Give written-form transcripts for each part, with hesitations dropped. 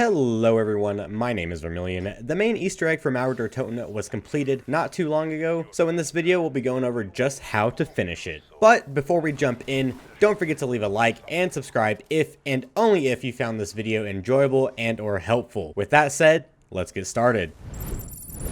Hello everyone, my name is Vermilion. The main Easter egg for MAUER Toten was completed not too long ago, so in this video we'll be going over just how to finish it. But before we jump in, don't forget to leave a like and subscribe if and only if you found this video enjoyable and or helpful. With that said, let's get started.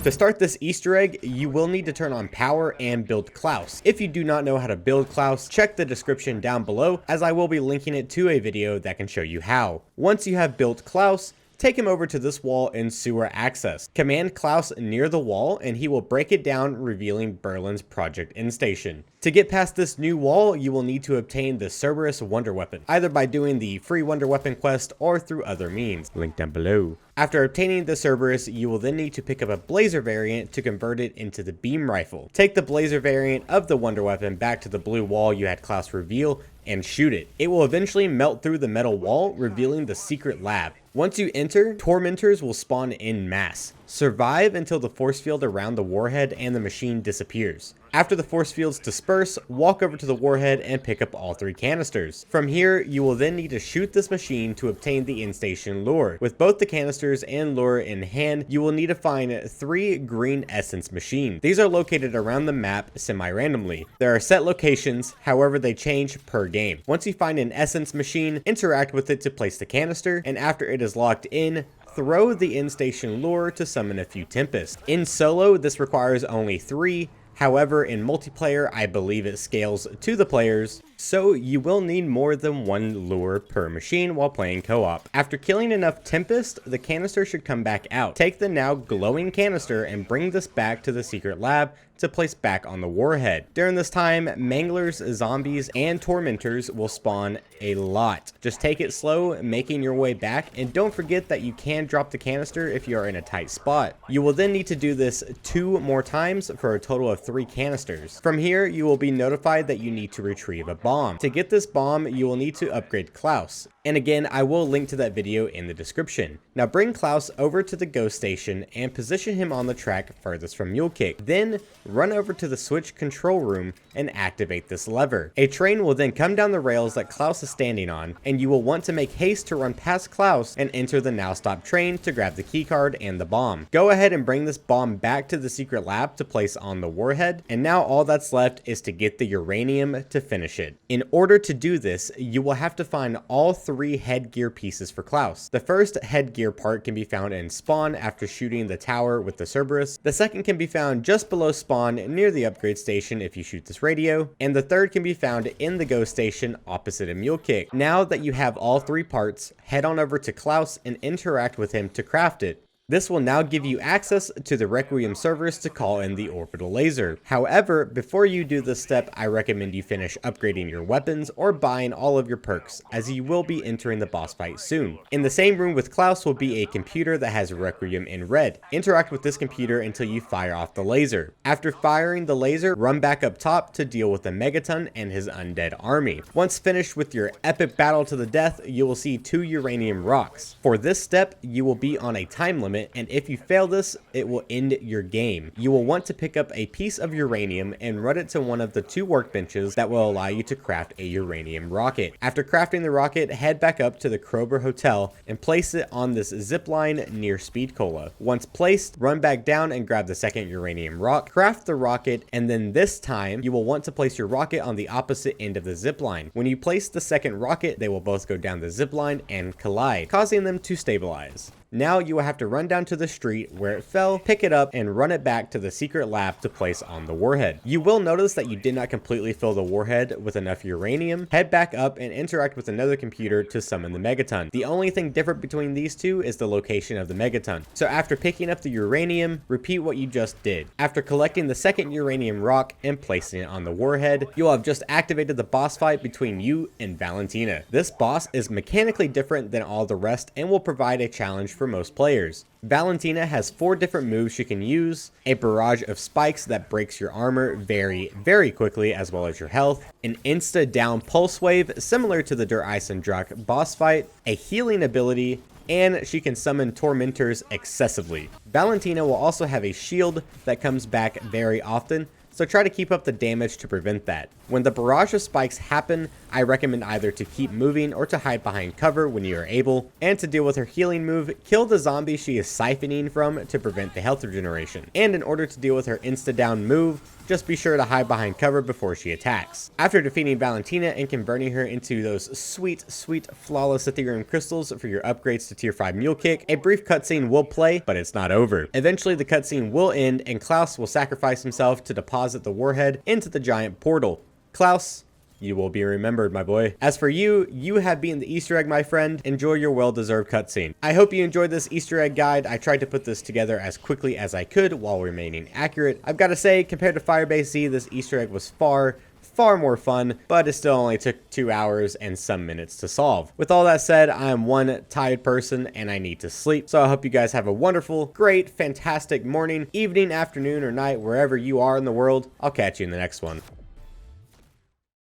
To start this Easter egg, you will need to turn on power and build Klaus. If you do not know how to build Klaus, check the description down below as I will be linking it to a video that can show you how. Once you have built Klaus, take him over to this wall in sewer access. Command Klaus near the wall and he will break it down, revealing Berlin's project end station. To get past this new wall, you will need to obtain the Cerberus wonder weapon, either by doing the free wonder weapon quest or through other means. Link down below. After obtaining the Cerberus, you will then need to pick up a blazer variant to convert it into the beam rifle. Take the blazer variant of the wonder weapon back to the blue wall you had Klaus reveal and shoot it. It will eventually melt through the metal wall, revealing the secret lab. Once you enter, tormentors will spawn en masse. Survive until the force field around the warhead and the machine disappears. After the force fields disperse, walk over to the warhead and pick up all 3 canisters. From here, you will then need to shoot this machine to obtain the end station lure. With both the canisters and lure in hand, you will need to find 3 green essence machines. These are located around the map semi-randomly. There are set locations, however they change per game. Once you find an essence machine, interact with it to place the canister, and after it is locked in, throw the end station lure to summon a few Tempests. In solo, this requires only 3. However, in multiplayer, I believe it scales to the players, so you will need more than 1 lure per machine while playing co-op. After killing enough Tempest, the canister should come back out. Take the now glowing canister and bring this back to the secret lab to place back on the warhead. During this time, manglers, zombies, and tormentors will spawn a lot. Just take it slow, making your way back, and don't forget that you can drop the canister if you are in a tight spot. You will then need to do this 2 more times for a total of 3 canisters. From here, you will be notified that you need to retrieve a bomb. To get this bomb, you will need to upgrade Klaus. And again, I will link to that video in the description. Now bring Klaus over to the ghost station and position him on the track furthest from Mule Kick. Then run over to the switch control room and activate this lever. A train will then come down the rails that Klaus is standing on, and you will want to make haste to run past Klaus and enter the now stop train to grab the keycard and the bomb. Go ahead and bring this bomb back to the secret lab to place on the warhead, and now all that's left is to get the uranium to finish it. In order to do this, you will have to find all 3 headgear pieces for Klaus. The first headgear part can be found in spawn after shooting the tower with the Cerberus. The second can be found just below spawn near the upgrade station if you shoot this radio. And the third can be found in the ghost station opposite a Mule Kick. Now that you have all 3 parts, head on over to Klaus and interact with him to craft it. This will now give you access to the Requiem servers to call in the orbital laser. However, before you do this step, I recommend you finish upgrading your weapons or buying all of your perks, as you will be entering the boss fight soon. In the same room with Klaus will be a computer that has Requiem in red. Interact with this computer until you fire off the laser. After firing the laser, run back up top to deal with the Megaton and his undead army. Once finished with your epic battle to the death, you will see 2 uranium rocks. For this step, you will be on a time limit, and if you fail this, it will end your game. You will want to pick up a piece of uranium and run it to one of the 2 workbenches that will allow you to craft a uranium rocket. After crafting the rocket, head back up to the Krober Hotel and place it on this zip line near Speed Cola. Once placed, run back down and grab the second uranium rock, craft the rocket, and then this time you will want to place your rocket on the opposite end of the zip line. When you place the second rocket, they will both go down the zip line and collide, causing them to stabilize. Now you will have to run down to the street where it fell, pick it up, and run it back to the secret lab to place on the warhead. You will notice that you did not completely fill the warhead with enough uranium. Head back up and interact with another computer to summon the Megaton. The only thing different between these 2 is the location of the Megaton. So after picking up the uranium, repeat what you just did. After collecting the second uranium rock and placing it on the warhead, you'll have just activated the boss fight between you and Valentina. This boss is mechanically different than all the rest and will provide a challenge for most players. Valentina has 4 different moves she can use: a barrage of spikes that breaks your armor very quickly as well as your health, an insta down pulse wave similar to the Der Eisendrache boss fight, a healing ability, and she can summon tormentors excessively. Valentina will also have a shield that comes back very often, so try to keep up the damage to prevent that. When the barrage of spikes happen, I recommend either to keep moving or to hide behind cover when you are able, and to deal with her healing move, kill the zombie she is siphoning from to prevent the health regeneration. And in order to deal with her insta-down move, just be sure to hide behind cover before she attacks. After defeating Valentina and converting her into those sweet, flawless Ethereum crystals for your upgrades to tier 5 Mule Kick, a brief cutscene will play, but it's not over. Eventually the cutscene will end and Klaus will sacrifice himself to deposit the warhead into the giant portal. Klaus, you will be remembered, my boy. As for you, you have beaten the Easter egg, my friend. Enjoy your well-deserved cutscene. I hope you enjoyed this Easter egg guide. I tried to put this together as quickly as I could while remaining accurate. I've got to say, compared to Firebase Z, this Easter egg was far more fun, but it still only took 2 hours and some minutes to solve. With all that said, I am one tired person and I need to sleep. So I hope you guys have a wonderful, great, fantastic morning, evening, afternoon, or night, wherever you are in the world. I'll catch you in the next one.